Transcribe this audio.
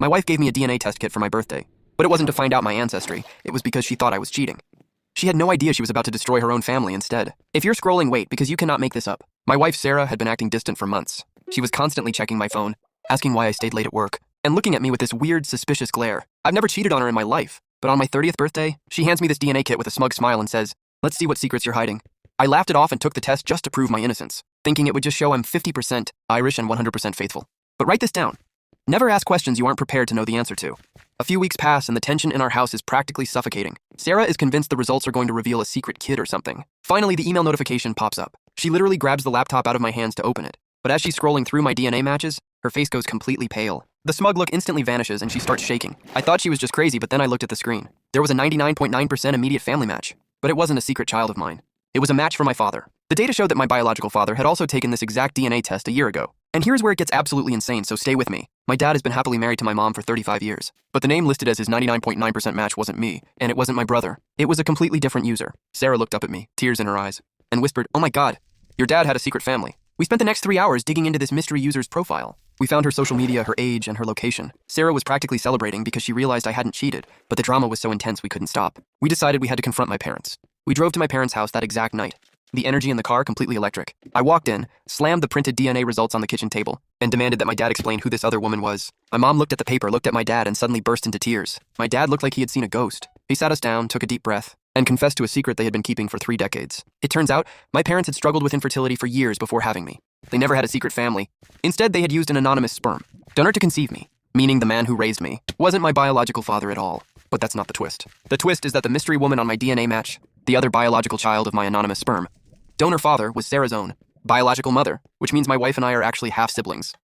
My wife gave me a DNA test kit for my birthday, but it wasn't to find out my ancestry. It was because she thought I was cheating. She had no idea she was about to destroy her own family instead. If you're scrolling, wait, because you cannot make this up. My wife, Sarah, had been acting distant for months. She was constantly checking my phone, asking why I stayed late at work, and looking at me with this weird, suspicious glare. I've never cheated on her in my life, but on my 30th birthday, she hands me this DNA kit with a smug smile and says, "Let's see what secrets you're hiding." I laughed it off and took the test just to prove my innocence, thinking it would just show I'm 50% Irish and 100% faithful. But write this down. Never ask questions you aren't prepared to know the answer to. A few weeks pass and the tension in our house is practically suffocating. Sarah is convinced the results are going to reveal a secret kid or something. Finally, the email notification pops up. She literally grabs the laptop out of my hands to open it. But as she's scrolling through my DNA matches, her face goes completely pale. The smug look instantly vanishes and she starts shaking. I thought she was just crazy, but then I looked at the screen. There was a 99.9% immediate family match. But it wasn't a secret child of mine. It was a match for my father. The data showed that my biological father had also taken this exact DNA test a year ago. And here's where it gets absolutely insane, so stay with me. My dad has been happily married to my mom for 35 years. But the name listed as his 99.9% match wasn't me, and it wasn't my brother. It was a completely different user. Sarah looked up at me, tears in her eyes, and whispered, "Oh my God, your dad had a secret family." We spent the next 3 hours digging into this mystery user's profile. We found her social media, her age, and her location. Sarah was practically celebrating because she realized I hadn't cheated, but the drama was so intense we couldn't stop. We decided we had to confront my parents. We drove to my parents' house that exact night. The energy in the car completely electric. I walked in, slammed the printed DNA results on the kitchen table, and demanded that my dad explain who this other woman was. My mom looked at the paper, looked at my dad, and suddenly burst into tears. My dad looked like he had seen a ghost. He sat us down, took a deep breath, and confessed to a secret they had been keeping for 3 decades. It turns out, my parents had struggled with infertility for years before having me. They never had a secret family. Instead, they had used an anonymous sperm donor to conceive me, meaning the man who raised me wasn't my biological father at all. But that's not the twist. The twist is that the mystery woman on my DNA match, the other biological child of my anonymous sperm, donor father was Sarah's own biological mother, which means my wife and I are actually half-siblings.